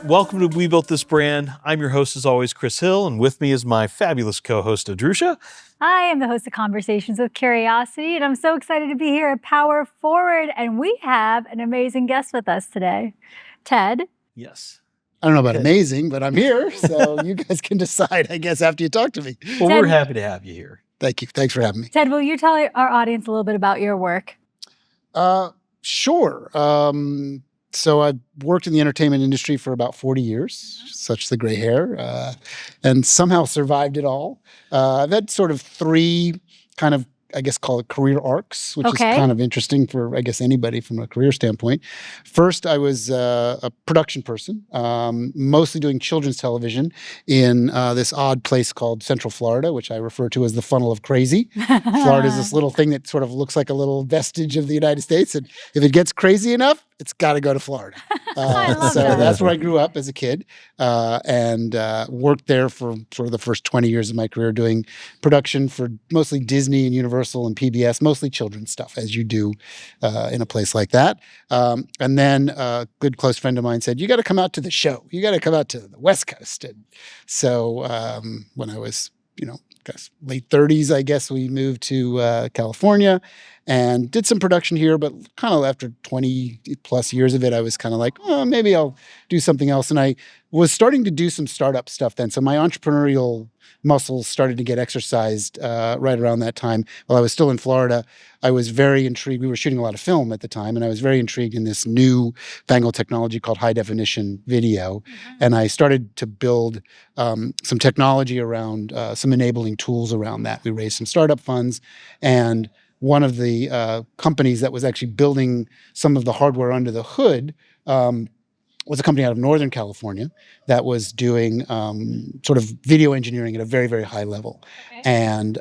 Welcome to We Built This Brand. I'm your host, as always, Chris Hill, and with me is my fabulous co-host, Adhrucia. Hi, I'm the host of Conversations with Curiosity, and I'm so excited to be here at Power Forward, and we have an amazing guest with us today. Ted. Yes. I don't know about amazing, but I'm here, so you guys can decide, I guess, after you talk to me. Well, Ted, we're happy to have you here. Thank you. Thanks for having me. Ted, will you tell our audience a little bit about your work? Sure. So I've worked in the entertainment industry for about 40 years, such the gray hair, and somehow survived it all. I've had sort of three kind of, I guess, call it career arcs, which is kind of interesting for, I guess, anybody from a career standpoint. First, I was a production person, mostly doing children's television in this odd place called Central Florida, which I refer to as the funnel of crazy. Florida is this little thing that sort of looks like a little vestige of the United States. And if it gets crazy enough, it's got to go to Florida. So that's where I grew up as a kid and worked there for sort of the first 20 years of my career doing production for mostly Disney and Universal and PBS, mostly children's stuff, as you do in a place like that. And then a good close friend of mine said, you got to come out to the show. You got to come out to the West Coast. And so when I was, late 30s, I guess, we moved to California and did some production here, but kind of after 20 plus years of it, I was kind of like, oh, maybe I'll do something else. And I was starting to do some startup stuff then. So my entrepreneurial muscles started to get exercised right around that time. While I was still in Florida, I was very intrigued. We were shooting a lot of film at the time, and I was very intrigued in this new fangled technology called high definition video. And I started to build some technology around some enabling tools around that. We raised some startup funds, and one of the companies that was actually building some of the hardware under the hood was a company out of Northern California that was doing sort of video engineering at a very, very high level. Okay. And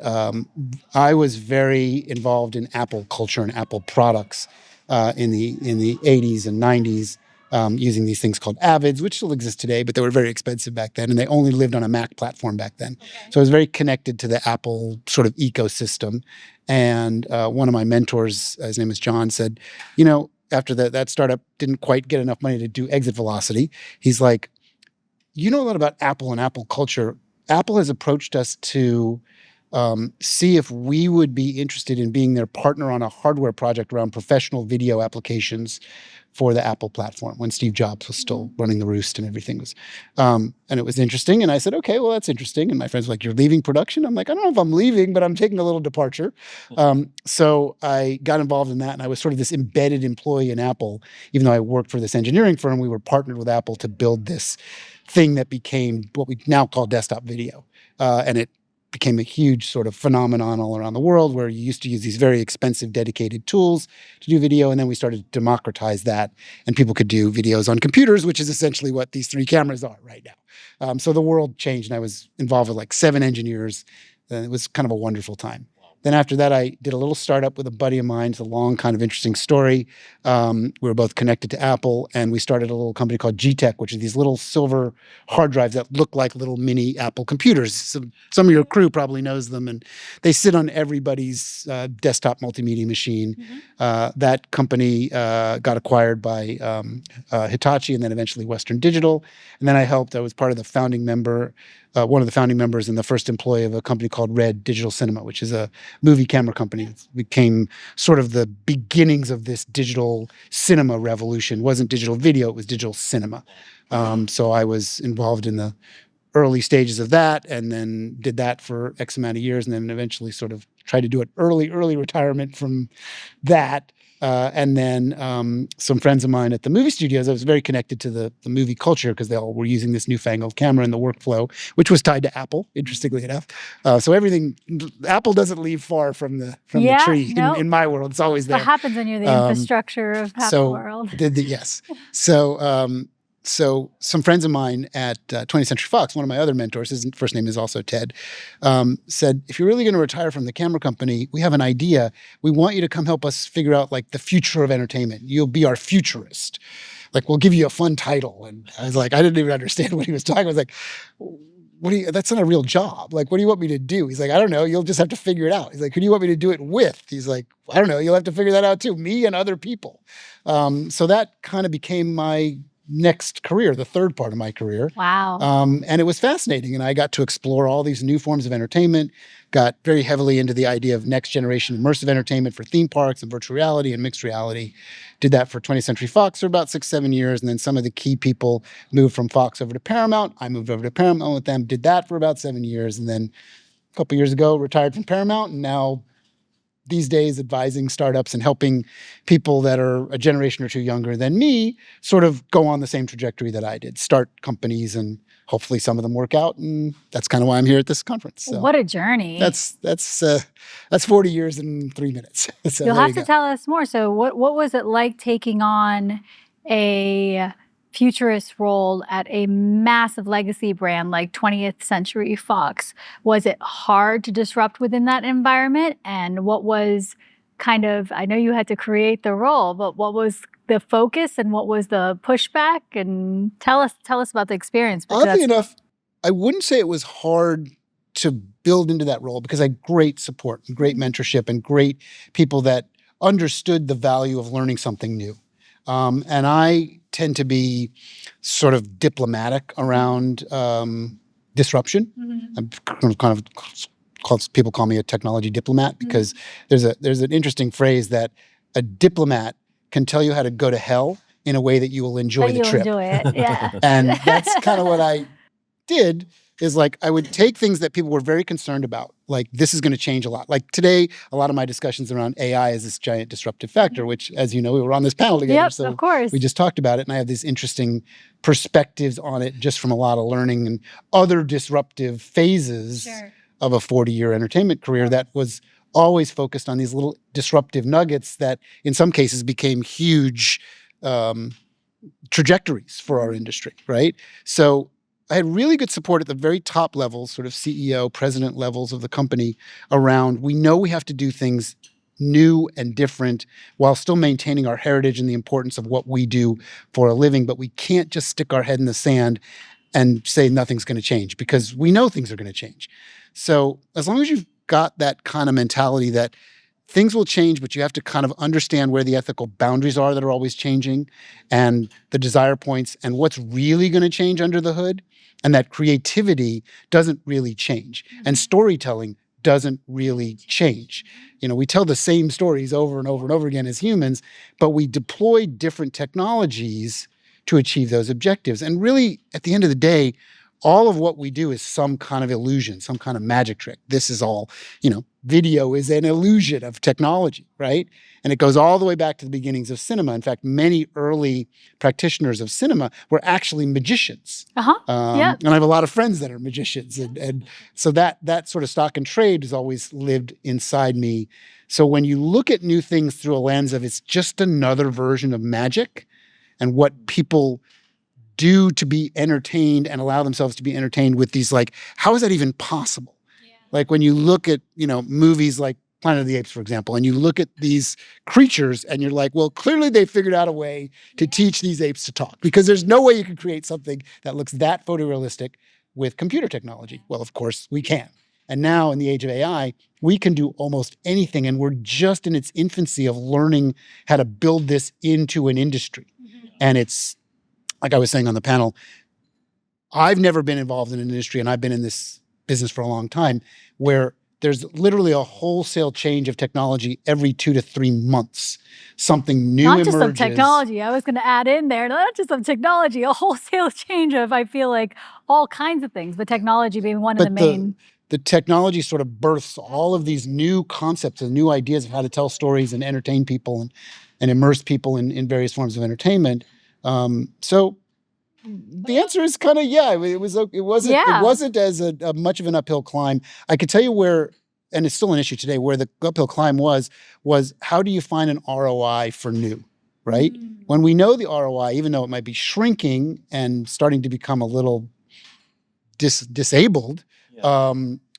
I was very involved in Apple culture and Apple products in the 80s and 90s. Using these things called Avids, which still exist today, but they were very expensive back then, and they only lived on a Mac platform back then. Okay. So I was very connected to the Apple sort of ecosystem. And one of my mentors, his name is John, said, after that startup didn't quite get enough money to do exit velocity, he's like, you know a lot about Apple and Apple culture. Apple has approached us to see if we would be interested in being their partner on a hardware project around professional video applications for the Apple platform when Steve Jobs was still running the roost and everything was. And it was interesting. And I said, okay, well, that's interesting. And my friends were like, you're leaving production? I'm like, I don't know if I'm leaving, but I'm taking a little departure. So I got involved in that. And I was sort of this embedded employee in Apple. Even though I worked for this engineering firm, we were partnered with Apple to build this thing that became what we now call desktop video. And it became a huge sort of phenomenon all around the world where you used to use these very expensive dedicated tools to do video. And then we started to democratize that and people could do videos on computers, which is essentially what these three cameras are right now. So the world changed and I was involved with like 7 engineers. And it was kind of a wonderful time. Then after that, I did a little startup with a buddy of mine. It's a long kind of interesting story. We were both connected to Apple, and we started a little company called G-Tech, which is these little silver hard drives that look like little mini Apple computers. Some of your crew probably knows them, and they sit on everybody's desktop multimedia machine. That company got acquired by Hitachi and then eventually Western Digital. And then I was part of the founding member, one of the founding members and the first employee of a company called Red Digital Cinema, which is a movie camera company. It became sort of the beginnings of this digital cinema revolution. It wasn't digital video, it was digital cinema. So I was involved in the early stages of that and then did that for X amount of years and then eventually sort of tried to do an early retirement from that. And then some friends of mine at the movie studios, I was very connected to the movie culture because they all were using this newfangled camera in the workflow, which was tied to Apple, interestingly enough. So Apple doesn't leave far from the tree in my world. It's always there. What happens when you're the infrastructure of Apple world? Yes. So some friends of mine at 20th Century Fox, one of my other mentors, his first name is also Ted, said, if you're really going to retire from the camera company, we have an idea. We want you to come help us figure out like the future of entertainment. You'll be our futurist. Like, we'll give you a fun title. And I was like, I didn't even understand what he was talking. I was like, that's not a real job. Like, what do you want me to do? He's like, I don't know. You'll just have to figure it out. He's like, who do you want me to do it with? He's like, I don't know. You'll have to figure that out too. Me and other people. So that kind of became my next career, the third part of my career. Wow. And it was fascinating. And I got to explore all these new forms of entertainment, got very heavily into the idea of next generation immersive entertainment for theme parks and virtual reality and mixed reality. Did that for 20th Century Fox for about 6-7 years. And then some of the key people moved from Fox over to Paramount. I moved over to Paramount with them, did that for about 7 years. And then a couple years ago, retired from Paramount, and now these days advising startups and helping people that are a generation or two younger than me sort of go on the same trajectory that I did, start companies, and hopefully some of them work out. And that's kind of why I'm here at this conference. So what a journey. That's 40 years in 3 minutes. So You'll have to tell us more. So what was it like taking on a futurist role at a massive legacy brand like 20th Century Fox? Was it hard to disrupt within that environment? And what was kind of, I know you had to create the role, but what was the focus and what was the pushback? And tell us about the experience. Oddly enough, I wouldn't say it was hard to build into that role, because I had great support and great mentorship and great people that understood the value of learning something new. And I tend to be sort of diplomatic around disruption. I'm kind of people call me a technology diplomat, because there's an interesting phrase that a diplomat can tell you how to go to hell in a way that you will enjoy the trip. Enjoy it, yeah. And that's kind of what I did. Is like, I would take things that people were very concerned about, like this is going to change a lot. Like today, a lot of my discussions around AI is this giant disruptive factor, which, as you know, we were on this panel together. Yep, so of course. We just talked about it, and I have these interesting perspectives on it just from a lot of learning and other disruptive phases of a 40-year entertainment career that was always focused on these little disruptive nuggets that in some cases became huge trajectories for our industry, right? So I had really good support at the very top levels, sort of CEO, president levels of the company around, we know we have to do things new and different while still maintaining our heritage and the importance of what we do for a living. But we can't just stick our head in the sand and say nothing's going to change, because we know things are going to change. So as long as you've got that kind of mentality that things will change, but you have to kind of understand where the ethical boundaries are that are always changing, and the desire points, and what's really going to change under the hood, and that creativity doesn't really change, and storytelling doesn't really change. You know, we tell the same stories over and over and over again as humans, but we deploy different technologies to achieve those objectives. And really, at the end of the day, all of what we do is some kind of illusion, some kind of magic trick. This is all, video is an illusion of technology, right? And it goes all the way back to the beginnings of cinema. In fact, many early practitioners of cinema were actually magicians. Yeah. And I have a lot of friends that are magicians. And so that sort of stock and trade has always lived inside me. So when you look at new things through a lens of it's just another version of magic, and what people do to be entertained and allow themselves to be entertained with these, like, how is that even possible? Yeah. Like when you look at, movies like Planet of the Apes, for example, and you look at these creatures and you're like, well, clearly they figured out a way to teach these apes to talk, because there's no way you can create something that looks that photorealistic with computer technology. Well, of course we can. And now in the age of AI, we can do almost anything. And we're just in its infancy of learning how to build this into an industry. And it's, like I was saying on the panel, I've never been involved in an industry, and I've been in this business for a long time, where there's literally a wholesale change of technology every 2 to 3 months. Something new emerges. Not just of technology. I was going to add in there, not just of technology, a wholesale change of, I feel like, all kinds of things, but technology being one of the main. The technology sort of births all of these new concepts and new ideas of how to tell stories and entertain people and immerse people in various forms of entertainment. So the answer is kind of, it wasn't as a much of an uphill climb. I could tell you where, and it's still an issue today, where the uphill climb was how do you find an ROI for new, right? When we know the ROI, even though it might be shrinking and starting to become a little disabled,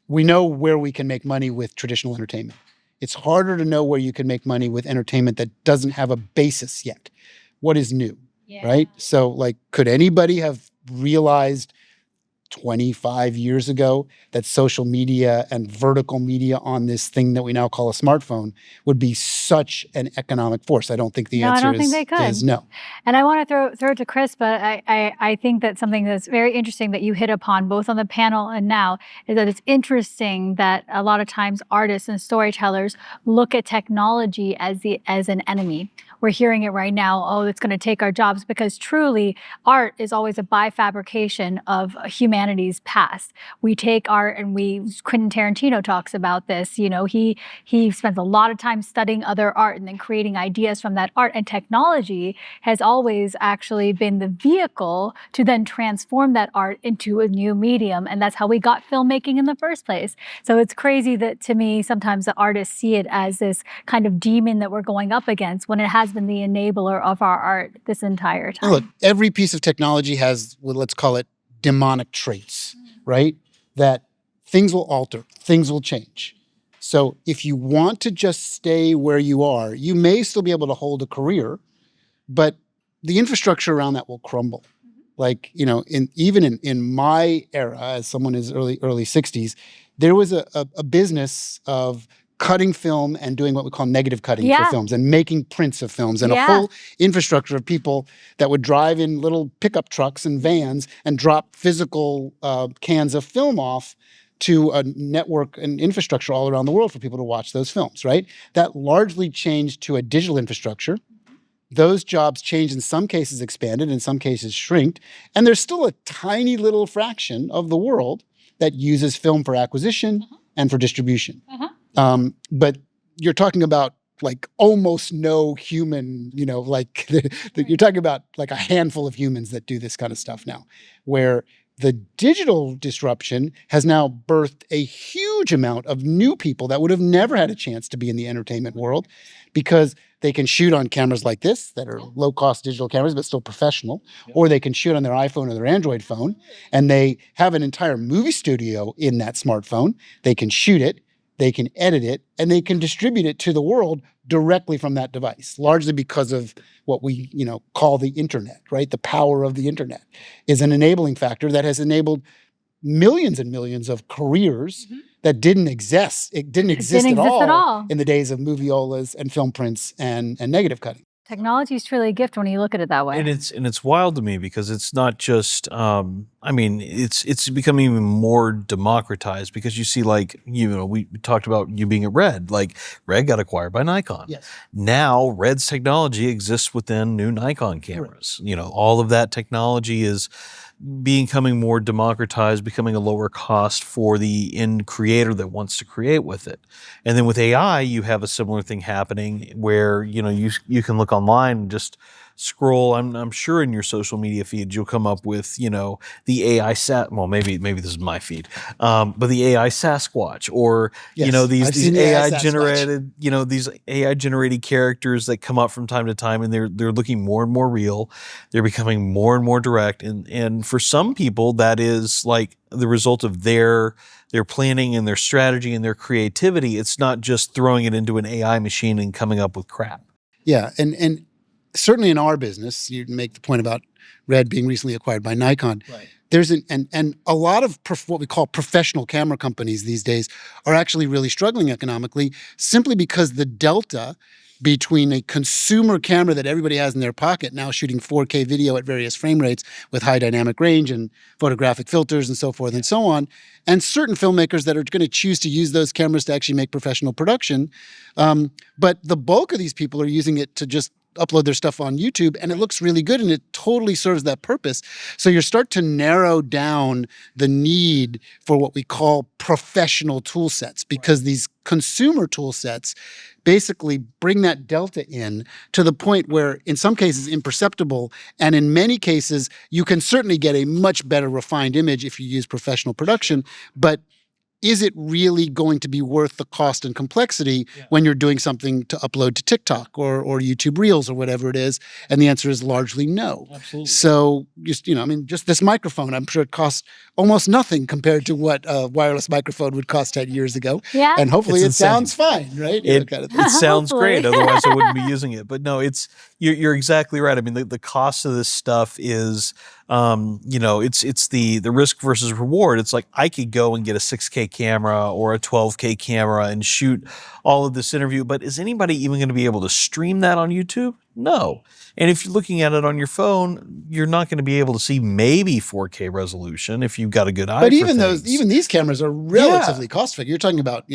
we know where we can make money with traditional entertainment. It's harder to know where you can make money with entertainment that doesn't have a basis yet. What is new? Yeah. Right? So, like, could anybody have realized 25 years ago that social media and vertical media on this thing that we now call a smartphone would be such an economic force? I don't think the No, I answer don't think they could. is no. And I want to throw it to Chris, but I think that something that's very interesting that you hit upon both on the panel and now is that it's interesting that a lot of times artists and storytellers look at technology as an enemy. We're hearing it right now, oh, it's going to take our jobs, because truly art is always a bifabrication of humanity's past. We take art and Quentin Tarantino talks about this, you know, he spends a lot of time studying other art and then creating ideas from that art, and technology has always actually been the vehicle to then transform that art into a new medium, and that's how we got filmmaking in the first place. So it's crazy that, to me, sometimes the artists see it as this kind of demon that we're going up against when it has been the enabler of our art this entire time. Look, every piece of technology has, well, let's call it demonic traits, right? That things will alter, things will change. So if you want to just stay where you are, you may still be able to hold a career, but the infrastructure around that will crumble. Like, you know, even in my era, as someone is early 60s, there was a business of cutting film and doing what we call negative cutting for films and making prints of films, and a whole infrastructure of people that would drive in little pickup trucks and vans and drop physical cans of film off to a network and infrastructure all around the world for people to watch those films, right? That largely changed to a digital infrastructure. Those jobs changed, in some cases expanded, in some cases shrinked, and there's still a tiny little fraction of the world that uses film for acquisition and for distribution. But you're talking about like almost no human, you know, like you're talking about like a handful of humans that do this kind of stuff now, where the digital disruption has now birthed a huge amount of new people that would have never had a chance to be in the entertainment world, because they can shoot on cameras like this that are low-cost digital cameras but still professional, or they can shoot on their iPhone or their Android phone, and they have an entire movie studio in that smartphone. They can shoot it, they can edit it, and they can distribute it to the world directly from that device, largely because of what we, you know, call the internet, right? The power of the internet is an enabling factor that has enabled millions and millions of careers that didn't exist. It didn't exist at all in the days of moviolas and film prints and negative cutting. Technology is truly a gift when you look at it that way. And it's wild to me because it's not just I mean, it's becoming even more democratized, because you see, like, you know, we talked about you being at Red. Like, Red got acquired by Nikon. Yes. Now Red's technology exists within new Nikon cameras. Right. You know, all of that technology is becoming more democratized, becoming a lower cost for the end creator that wants to create with it. And then with AI, you have a similar thing happening where, you know, you can look online and just scroll. I'm sure in your social media feeds you'll come up with, you know, the AI well, maybe this is my feed, but the AI Sasquatch, or you know, these AI generated, you know, these AI generated characters that come up from time to time, and they're looking more and more real. They're becoming more and more direct, and for some people that is like the result of their planning and their strategy and their creativity. It's not just throwing it into an AI machine and coming up with crap. Yeah, and certainly in our business, you make the point about Red being recently acquired by Nikon. Right. There's and a lot of what we call professional camera companies these days are actually really struggling economically, simply because the delta between a consumer camera that everybody has in their pocket, now shooting 4K video at various frame rates with high dynamic range and photographic filters and so forth and so on, and certain filmmakers that are going to choose to use those cameras to actually make professional production. But the bulk of these people are using it to just upload their stuff on YouTube, and it looks really good, and it totally serves that purpose. So you start to narrow down the need for what we call professional tool sets, because these consumer tool sets basically bring that delta in to the point where, in some cases, imperceptible, and in many cases, you can certainly get a much better refined image if you use professional production, but is it really going to be worth the cost and complexity when you're doing something to upload to TikTok or YouTube Reels or whatever it is? And the answer is largely no. Absolutely. So just, just this microphone, I'm sure it costs almost nothing compared to what a wireless microphone would cost 10 years ago. Yeah. And hopefully It's it insane. sounds fine, right? It sounds Hopefully. great. Otherwise, I wouldn't be using it. But no, you're exactly right. I mean, the cost of this stuff is, it's the risk versus reward. It's like I could go and get a 6K camera or a 12K camera and shoot all of this interview, but is anybody even going to be able to stream that on YouTube? No. And if you're looking at it on your phone, you're not going to be able to see maybe 4K resolution if you've got a good eye. But for even these cameras are relatively cost effective. You're talking about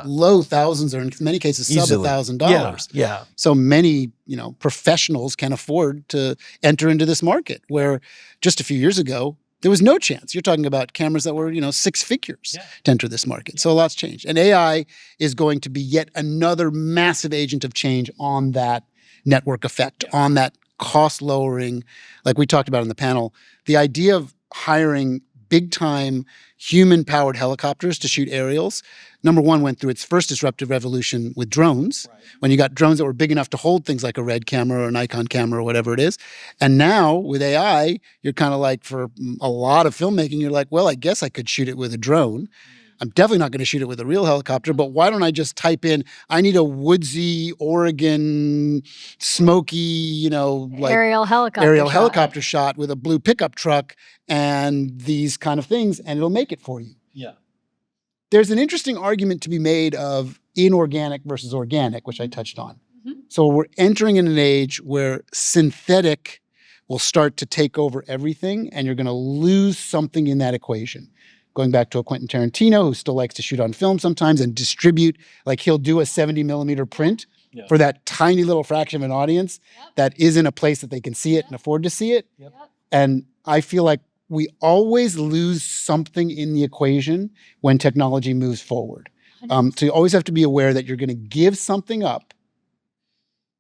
low thousands, or in many cases sub Easily. $1,000. Yeah. So many professionals can afford to enter into this market, where just a few years ago there was no chance. You're talking about cameras that were 6 figures to enter this market. So a lot's changed, and AI is going to be yet another massive agent of change on that network effect, on that cost lowering, like we talked about in the panel. The idea of hiring big time human powered helicopters to shoot aerials, number one, went through its first disruptive revolution with drones, when you got drones that were big enough to hold things like a Red camera or a Nikon camera or whatever it is. And now with AI, you're kind of like, for a lot of filmmaking, you're like, well, I guess I could shoot it with a drone. I'm definitely not going to shoot it with a real helicopter, but why don't I just type in, I need a woodsy, Oregon, smoky, aerial helicopter shot with a blue pickup truck and these kind of things, and it'll make it for you. Yeah. There's an interesting argument to be made of inorganic versus organic, which I touched on. Mm-hmm. So we're entering in an age where synthetic will start to take over everything, and you're going to lose something in that equation. Going back to a Quentin Tarantino, who still likes to shoot on film sometimes and distribute, like he'll do a 70 millimeter print for that tiny little fraction of an audience that is in a place that they can see it and afford to see it. Yep. And I feel like we always lose something in the equation when technology moves forward. So you always have to be aware that you're going to give something up,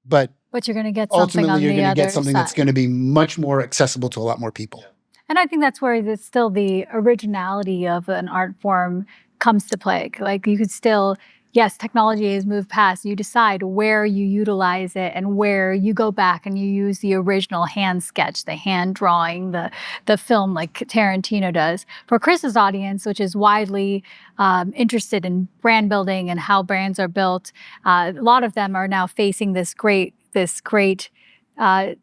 but you're going to get something ultimately on you're the going to other get something side. that's going to be much more accessible to a lot more people. And I think that's where it's still the originality of an art form comes to play. Like you could still, yes, technology has moved past. You decide where you utilize it and where you go back and you use the original hand sketch, the hand drawing, the film like Tarantino does. For Chris's audience, which is widely interested in brand building and how brands are built, a lot of them are now facing this great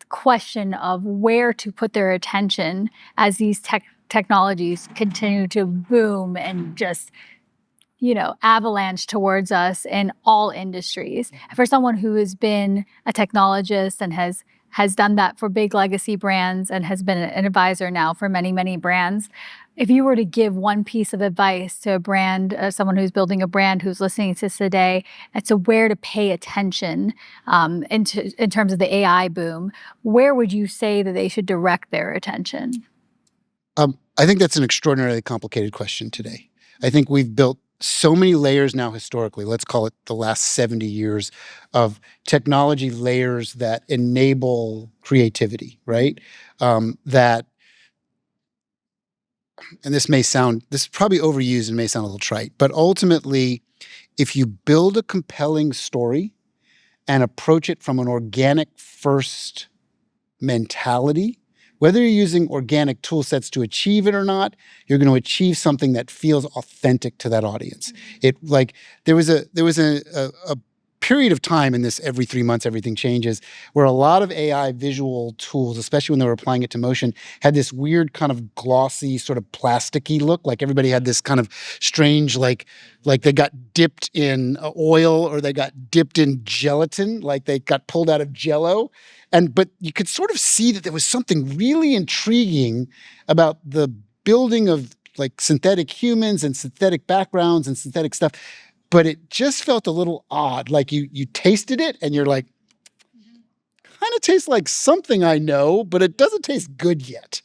question of where to put their attention as these technologies continue to boom and just, avalanche towards us in all industries. For someone who has been a technologist and has done that for big legacy brands and has been an advisor now for many, many brands, if you were to give one piece of advice to a brand, someone who's building a brand who's listening to this today, as to where to pay attention in terms of the AI boom, where would you say that they should direct their attention? I think that's an extraordinarily complicated question today. I think we've built so many layers now historically, let's call it the last 70 years of technology layers that enable creativity, right? And this is probably overused and may sound a little trite, but ultimately, if you build a compelling story and approach it from an organic first mentality, whether you're using organic tool sets to achieve it or not, you're going to achieve something that feels authentic to that audience. There was a period of time in this every 3 months everything changes, where a lot of AI visual tools, especially when they were applying it to motion, had this weird kind of glossy sort of plasticky look. Like everybody had this kind of strange, like they got dipped in oil or they got dipped in gelatin, like they got pulled out of Jell-O. But you could sort of see that there was something really intriguing about the building of like synthetic humans and synthetic backgrounds and synthetic stuff. But it just felt a little odd. Like you tasted it and you're like, kind of tastes like something I know, but it doesn't taste good yet.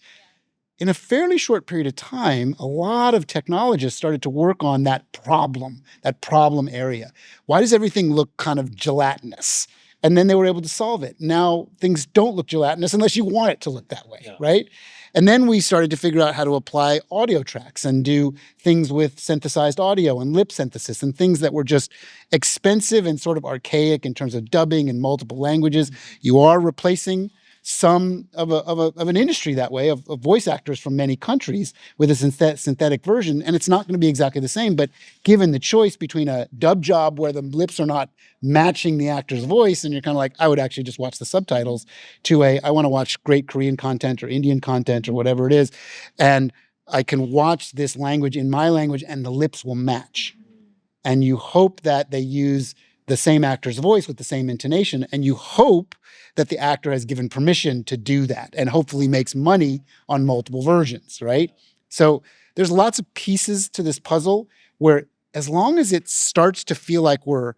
In a fairly short period of time, a lot of technologists started to work on that problem area. Why does everything look kind of gelatinous? And then they were able to solve it. Now things don't look gelatinous unless you want it to look that way, right? And then we started to figure out how to apply audio tracks and do things with synthesized audio and lip synthesis and things that were just expensive and sort of archaic in terms of dubbing in multiple languages. You are replacing some of an industry that way of voice actors from many countries with a synthetic version, and it's not going to be exactly the same. But given the choice between a dub job where the lips are not matching the actor's voice, and you're kind of like, I would actually just watch the subtitles, to I want to watch great Korean content or Indian content or whatever it is, and I can watch this language in my language and the lips will match. And you hope that they use the same actor's voice with the same intonation, and you hope that the actor has given permission to do that and hopefully makes money on multiple versions, right? So there's lots of pieces to this puzzle where, as long as it starts to feel like we're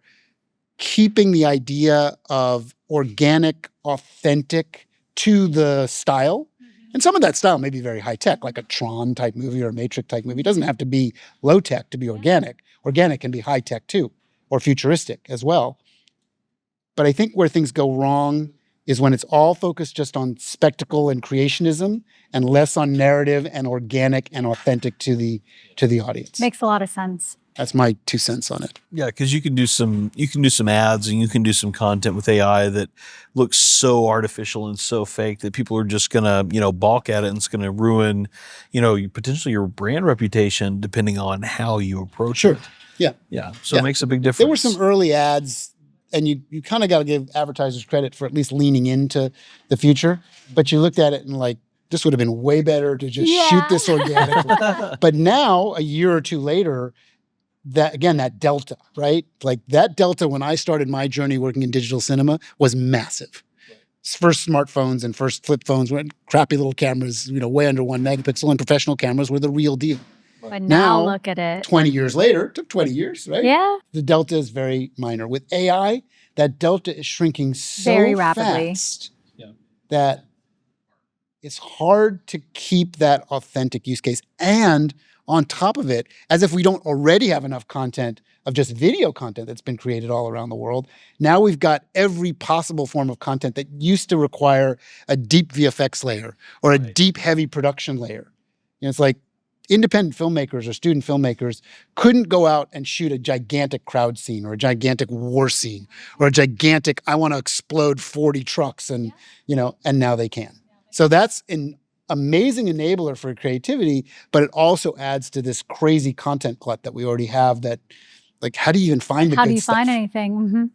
keeping the idea of organic, authentic to the style, and some of that style may be very high tech, like a Tron type movie or a Matrix type movie. It doesn't have to be low tech to be organic. Organic can be high tech too, or futuristic as well. But I think where things go wrong is when it's all focused just on spectacle and creationism and less on narrative and organic and authentic to the audience. Makes a lot of sense. That's my 2 cents on it. Yeah, because you can do some ads and you can do some content with AI that looks so artificial and so fake that people are just gonna balk at it, and it's gonna ruin potentially your brand reputation depending on how you approach it. Yeah. Yeah. So it makes a big difference. There were some early ads, and you kind of got to give advertisers credit for at least leaning into the future. But you looked at it and like, this would have been way better to just shoot this organically. But now, a year or two later, that delta, right? Like that delta when I started my journey working in digital cinema was massive. First smartphones and first flip phones were crappy little cameras, way under 1 megapixel, and professional cameras were the real deal. But now look at it. 20 years later, it took 20 years, right? Yeah. The delta is very minor. With AI, that delta is shrinking so very rapidly fast that it's hard to keep that authentic use case. And on top of it, as if we don't already have enough content of just video content that's been created all around the world, now we've got every possible form of content that used to require a deep VFX layer or a deep, heavy production layer. It's like, independent filmmakers or student filmmakers couldn't go out and shoot a gigantic crowd scene or a gigantic war scene or a gigantic, I want to explode 40 trucks and now they can. So that's an amazing enabler for creativity, but it also adds to this crazy content glut that we already have that, like, how do you even find the good stuff? How do you find anything? Mm-hmm.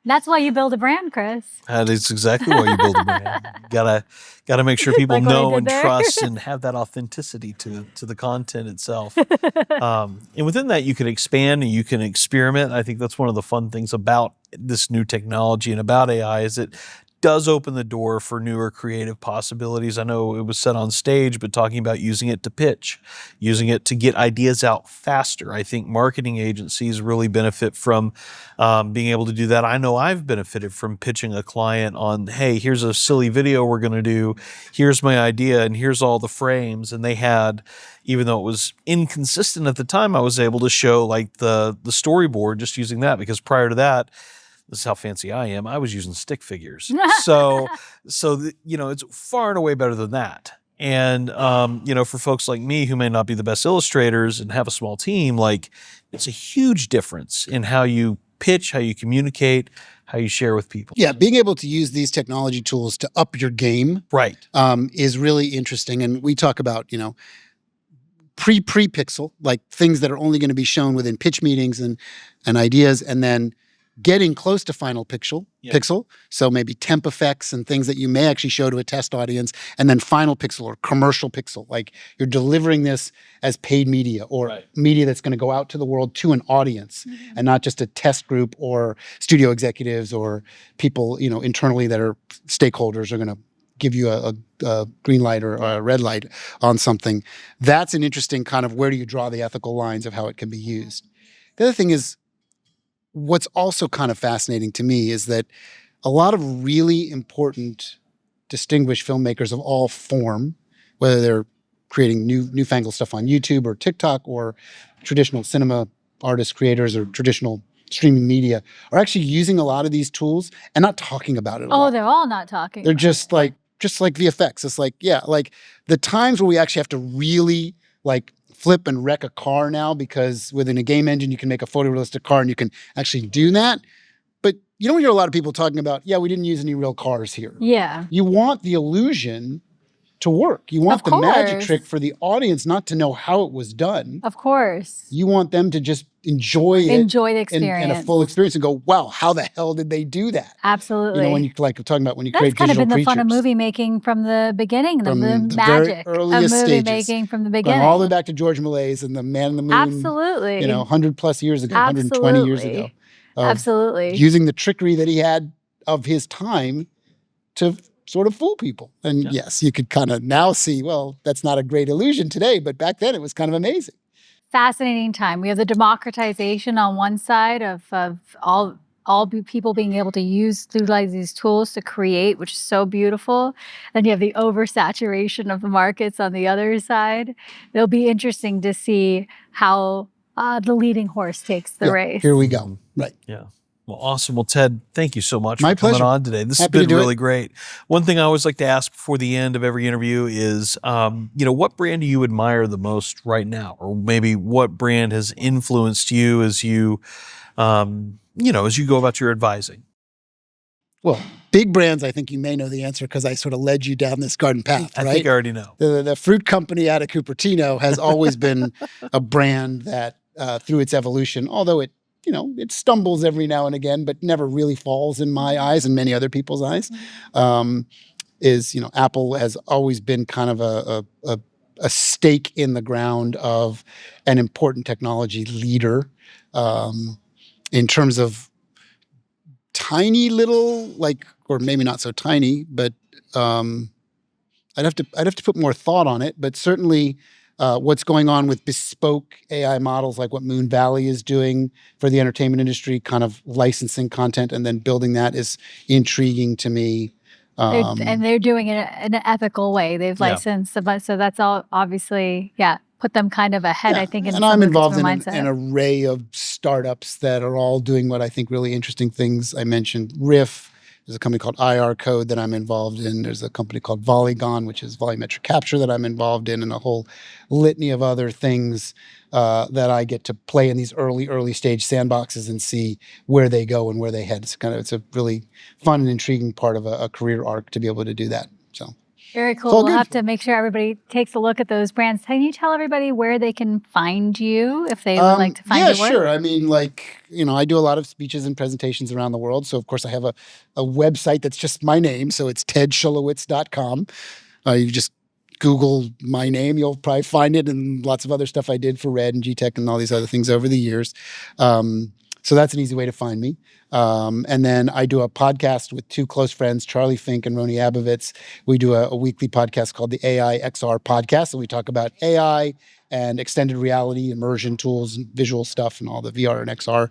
That's why you build a brand, Chris. That is exactly why you build a brand. Gotta make sure people know and trust and have that authenticity to the content itself. And within that, you can expand and you can experiment. I think that's one of the fun things about this new technology and about AI is it does open the door for newer creative possibilities. I know it was said on stage, but talking about using it to pitch, using it to get ideas out faster. I think marketing agencies really benefit from being able to do that. I know I've benefited from pitching a client on, hey, here's a silly video we're going to do. Here's my idea, and here's all the frames. And they had, even though it was inconsistent at the time, I was able to show like the storyboard just using that, because prior to that, this is how fancy I am, I was using stick figures. So it's far and away better than that. And, for folks like me who may not be the best illustrators and have a small team, like it's a huge difference in how you pitch, how you communicate, how you share with people. Yeah, being able to use these technology tools to up your game is really interesting. And we talk about, pre-pixel, like things that are only going to be shown within pitch meetings and ideas, and then getting close to final pixel. So maybe temp effects and things that you may actually show to a test audience, and then final pixel or commercial pixel. Like you're delivering this as paid media or media that's going to go out to the world to an audience and not just a test group or studio executives or people, internally that are stakeholders are going to give you a green light or a red light on something. That's an interesting kind of where do you draw the ethical lines of how it can be used. The other thing is, what's also kind of fascinating to me is that a lot of really important, distinguished filmmakers of all form, whether they're creating newfangled stuff on YouTube or TikTok or traditional cinema artists, creators, or traditional streaming media, are actually using a lot of these tools and not talking about it a lot. They're all not talking. They're just like just like VFX. It's like, yeah, like the times where we actually have to really like flip and wreck a car now, because within a game engine, you can make a photorealistic car and you can actually do that. But you don't hear a lot of people talking about, yeah, we didn't use any real cars here. Yeah. You want the illusion to work. You want Of the magic course. trick for the audience not to know how it was done. Of course. You want them to just enjoy it. Enjoy the and experience. a full experience and go, wow, how the hell did they do that? Absolutely. You know, when you like talking about when you That's create kind of digital been the fun of creatures. movie making from the beginning, From the the very magic of earliest movie stages. making from the Going beginning. all the way back to George Méliès and the Man in the Moon. Absolutely. You know, 100 plus years ago, 120 years ago. Absolutely. Using the trickery that he had of his time to sort of fool people. And yes, you could kind of now see, well, that's not a great illusion today, but back then it was kind of amazing. Fascinating time. We have the democratization on one side of people being able to utilize these tools to create, which is so beautiful. Then you have the oversaturation of the markets on the other side. It'll be interesting to see how the leading horse takes the race. Here we go. Right. Yeah. Well, awesome. Well, Ted, thank you so much My for coming pleasure. on today. This Happy has to been do really it. great. One thing I always like to ask before the end of every interview is, what brand do you admire the most right now? Or maybe what brand has influenced you as you, as you go about your advising? Well, big brands, I think you may know the answer because I sort of led you down this garden path, right? I think I already know. The fruit company out of Cupertino has always been a brand that, through its evolution, although it stumbles every now and again, but never really falls in my eyes and many other people's eyes, Apple has always been kind of a stake in the ground of an important technology leader, in terms of tiny little, or maybe not so tiny, but I'd have to put more thought on it, but certainly what's going on with bespoke AI models, like what Moon Valley is doing for the entertainment industry, kind of licensing content and then building that, is intriguing to me. And they're doing it in an ethical way. They've licensed, so that's all obviously, put them kind of ahead, I think. And I'm involved in an array of startups that are all doing what I think really interesting things. I mentioned Riff. There's a company called IR Code that I'm involved in. There's a company called Volleygon, which is volumetric capture, that I'm involved in, and a whole litany of other things that I get to play in these early stage sandboxes and see where they go and where they head. It's a really fun and intriguing part of a career arc to be able to do that. So. Very cool. We'll have to make sure everybody takes a look at those brands. Can you tell everybody where they can find you if they would like to find your work? Yeah, sure. I mean, I do a lot of speeches and presentations around the world. So, of course, I have a website that's just my name. So it's tedschilowitz.com. You just Google my name, you'll probably find it, and lots of other stuff I did for Red and GTech and all these other things over the years. So that's an easy way to find me. And then I do a podcast with two close friends, Charlie Fink and Roni Abovitz. We do a weekly podcast called the AI XR Podcast, and we talk about AI and extended reality, immersion tools, and visual stuff, and all the VR and XR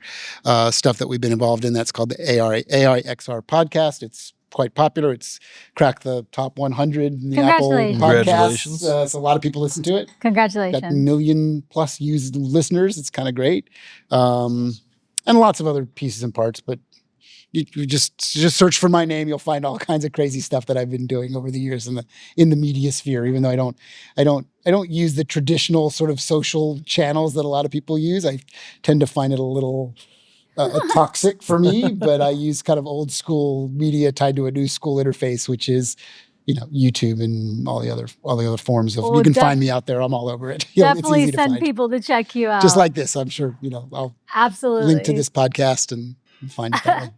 stuff that we've been involved in. That's called the AI XR Podcast. It's quite popular. It's cracked the top 100 in the Apple Congratulations. podcasts. So a lot of people listen to it. Congratulations. Got 1 million plus used listeners. It's kind of great. And lots of other pieces and parts, but you just search for my name. You'll find all kinds of crazy stuff that I've been doing over the years in the media sphere. Even though I don't use the traditional sort of social channels that a lot of people use. I tend to find it a little toxic for me, but I use kind of old school media tied to a new school interface, which is, YouTube and all the other forms of. You can find me out there. I'm all over it. Definitely send people to check you out. Just like this, I'm sure. I'll absolutely link to this podcast and find it that way.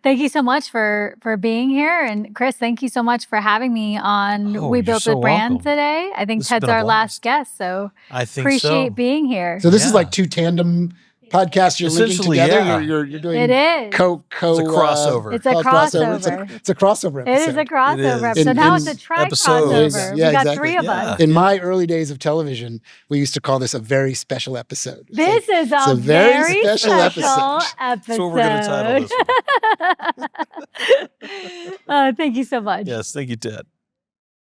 Thank you so much for being here, and Chris, thank you so much for having me on We Built a Brand today. I think Ted's our last guest, so I think appreciate being here. So this is like two tandem podcasts you're linking together. Yeah. You're doing it is. It's a crossover. It's a crossover. It's a crossover episode. It is a crossover episode. Now it's a crossover. Yeah, we got exactly. 3 of us. In my early days of television, we used to call this a very special episode. This is a very special episode. That's what we're going to title this one. Thank you so much. Yes, thank you, Ted.